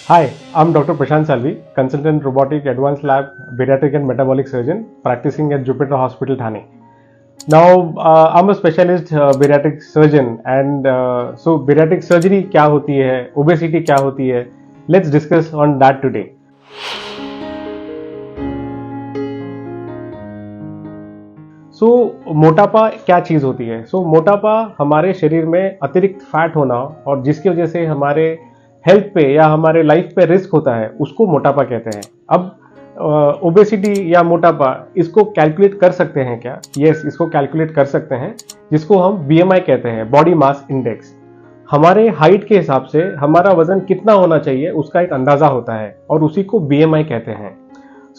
Hi, I'm Dr. Prashant Salvi, consultant robotic advanced lab pediatric and metabolic surgeon practicing at Jupiter Hospital, Thane. Now, I'm a specialist pediatric surgeon and so pediatric surgery क्या होती है, obesity क्या होती है, let's discuss on that today. सो मोटापा क्या चीज़ होती है? मोटापा हमारे शरीर में अतिरिक्त फैट होना और जिसकी वजह से हमारे हेल्थ पे या हमारे लाइफ पे रिस्क होता है, उसको मोटापा कहते हैं। अब ओबेसिटी या मोटापा इसको कैलकुलेट कर सकते हैं क्या? यस, इसको कैलकुलेट कर सकते हैं, जिसको हम बीएमआई कहते हैं, बॉडी मास इंडेक्स। हमारे हाइट के हिसाब से हमारा वजन कितना होना चाहिए उसका एक अंदाजा होता है और उसी को बीएमआई कहते हैं।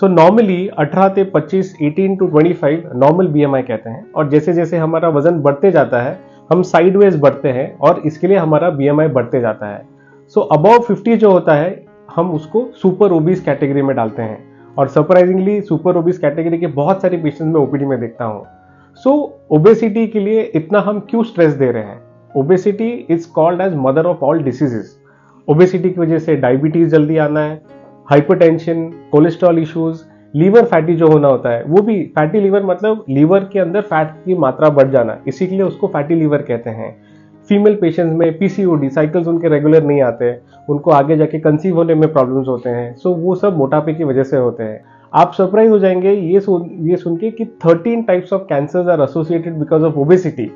सो नॉर्मली 18 से 25, 18 टू 25 नॉर्मल बीएमआई कहते हैं और जैसे जैसे हमारा वजन बढ़ते जाता है हम साइडवेज बढ़ते हैं और इसके लिए हमारा बीएमआई बढ़ते जाता है। सो अबव 50 जो होता है हम उसको सुपर ओबीस कैटेगरी में डालते हैं और सरप्राइजिंगली सुपर ओबीस कैटेगरी के बहुत सारे पेशेंट में ओपीडी में देखता हूँ। सो ओबेसिटी के लिए इतना हम क्यों स्ट्रेस दे रहे हैं? Obesity is called as mother of all diseases. Obesity की वजह से डायबिटीज जल्दी आना है, hypertension, cholesterol issues, liver fatty जो होना होता है, वो भी फैटी लीवर मतलब लीवर के अंदर फैट की मात्रा बढ़ जाना, इसी के लिए उसको फैटी लीवर कहते हैं। फीमेल पेशेंट्स में पीसीओडी साइकिल्स उनके रेगुलर नहीं आते, उनको आगे जाके कंसीव होने में प्रॉब्लम्स होते हैं। सो वो सब मोटापे की वजह से होते हैं। आप सरप्राइज हो जाएंगे ये सुन के कि 13 types of cancers are associated because of obesity.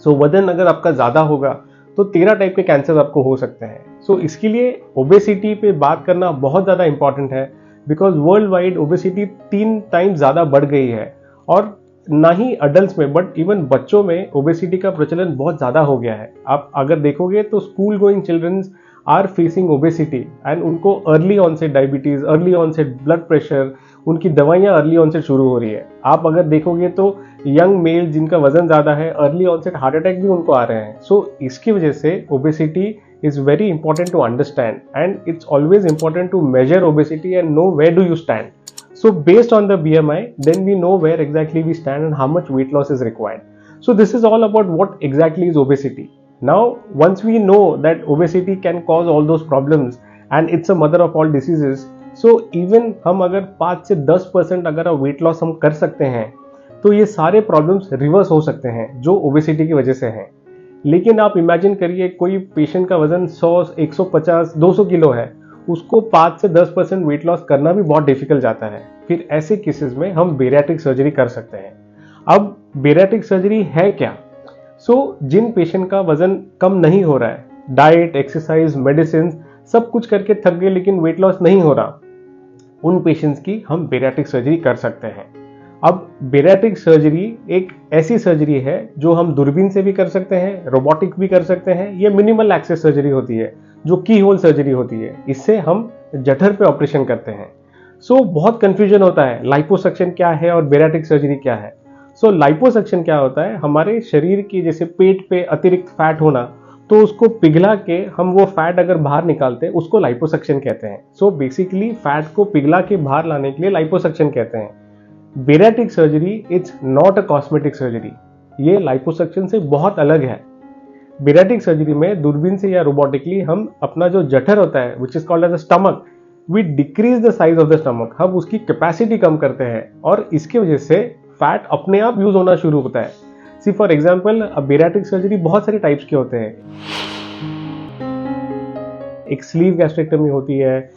So वजन अगर आपका ज्यादा होगा तो 13 टाइप के कैंसर आपको हो सकते हैं। सो इसके लिए ओबेसिटी पे बात करना बहुत ज़्यादा इंपॉर्टेंट है, because world wide obesity 3 time ज़्यादा बढ़ गई है और ना ही अडल्ट में बट इवन बच्चों में ओबेसिटी का प्रचलन बहुत ज़्यादा हो गया है। आप अगर देखोगे तो school going childrens are facing obesity and उनको early onset diabetes, early onset blood pressure, उनकी दवाइयाँ अर्ली ऑनसेट शुरू हो रही है। आप अगर देखोगे तो यंग मेल जिनका वजन ज़्यादा है, अर्ली ऑनसेट हार्ट अटैक भी उनको आ रहे हैं। सो इसकी वजह से obesity is very important to understand, and it's always important to measure obesity and know where do you stand. So based on the BMI, then we know where exactly we stand and how much weight loss is required. So this is all about what exactly is obesity. Now once we know that obesity can cause all those problems and it's a mother of all diseases, so even हम अगर 5 से 10% अगर weight loss हम कर सकते हैं तो ये सारे problems reverse हो सकते हैं जो obesity की वजह से हैं। लेकिन आप इमेजिन करिए कोई पेशेंट का वजन 100, 150, 200 किलो है, उसको 5 से 10% वेट लॉस करना भी बहुत डिफिकल्ट जाता है। फिर ऐसे केसेस में हम बेरियाट्रिक सर्जरी कर सकते हैं। अब बेरियाट्रिक सर्जरी है क्या? जिन पेशेंट का वजन कम नहीं हो रहा है, डाइट, एक्सरसाइज, मेडिसिन सब कुछ करके थक गए लेकिन वेट लॉस नहीं हो रहा, उन पेशेंट्स की हम बेरियाट्रिक सर्जरी कर सकते हैं। अब बेरियाट्रिक सर्जरी एक ऐसी सर्जरी है जो हम दूरबीन से भी कर सकते हैं, रोबोटिक भी कर सकते हैं। ये मिनिमल एक्सेस सर्जरी होती है जो की होल सर्जरी होती है। इससे हम जठर पे ऑपरेशन करते हैं। बहुत कंफ्यूजन होता है लाइपोसक्शन क्या है और बेरियाट्रिक सर्जरी क्या है। लाइपोसक्शन क्या होता है? हमारे शरीर की जैसे पेट पे अतिरिक्त फैट होना, तो उसको पिघला के हम वो फैट अगर बाहर निकालते हैं उसको लाइपोसक्शन कहते हैं। बेसिकली फैट को पिघला के बाहर लाने के लिए लाइपोसक्शन कहते हैं। Bariatric surgery it's not a cosmetic surgery, ये लाइपोसक्शन से बहुत अलग है। बेरियाट्रिक सर्जरी में दूरबीन से या रोबोटिकली हम अपना जो जठर होता है which is called as a stomach, we decrease the size of the stomach, हम उसकी कैपेसिटी कम करते हैं और इसकी वजह से फैट अपने आप यूज होना शुरू होता है। सी फॉर एग्जाम्पल बेरियाट्रिक सर्जरी बहुत सारे टाइप्स के होते हैं। एक स्लीव गैस्ट्रेक्टमी होती है,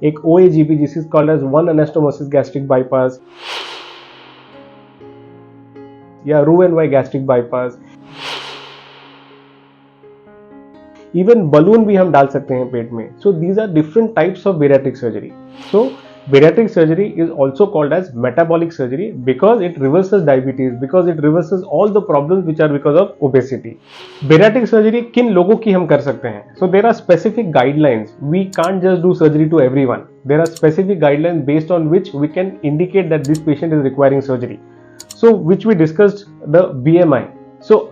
एक OAGB जिस is called as one anastomosis gastric bypass या Roux-en-Y gastric bypass. Even balloon भी हम डाल सकते हैं पेट में। These are different types of bariatric surgery. Bariatric surgery is also called as metabolic surgery because it reverses diabetes, because it reverses all the problems which are because of obesity. Bariatric surgery किन लोगों की हम कर सकते हैं? There are specific guidelines. We can't just do surgery to everyone. There are specific guidelines based on which we can indicate that this patient is requiring surgery. Which we discussed the BMI.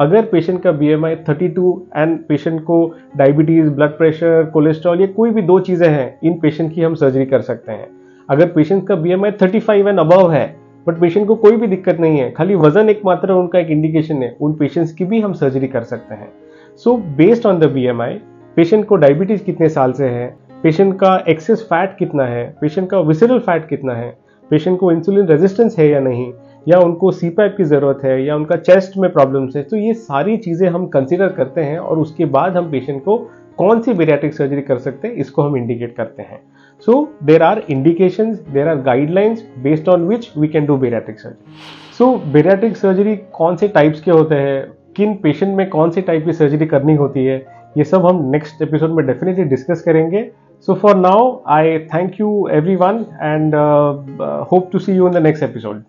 अगर patient का BMI 32 and patient को diabetes, blood pressure, cholesterol, ये कोई भी 2 चीजें हैं, इन patient की हम सर्जरी कर सकते हैं। अगर पेशेंट का BMI 35 एंड अबव है बट पेशेंट को कोई भी दिक्कत नहीं है, खाली वजन एकमात्र उनका एक इंडिकेशन है, उन पेशेंट्स की भी हम सर्जरी कर सकते हैं। So based on the BMI patient को डायबिटीज कितने साल से है, पेशेंट का एक्सेस फैट कितना है, पेशेंट का विसरल फैट कितना है, पेशेंट को इंसुलिन रेजिस्टेंस है या नहीं, या उनको CPAP की ज़रूरत है, या उनका चेस्ट में प्रॉब्लम्स है, तो ये सारी चीज़ें हम कंसिडर करते हैं और उसके बाद हम पेशेंट को कौन सी बेरियाट्रिक सर्जरी कर सकते हैं इसको हम इंडिकेट करते हैं. So there are indications, there are guidelines based on which we can do bariatric surgery. So bariatric surgery कौन से टाइप्स के होते हैं, किन पेशेंट में कौन सी टाइप की सर्जरी करनी होती है, ये सब हम नेक्स्ट एपिसोड में डेफिनेटली डिस्कस करेंगे. So for now, I thank you everyone and hope to see you in the next episode.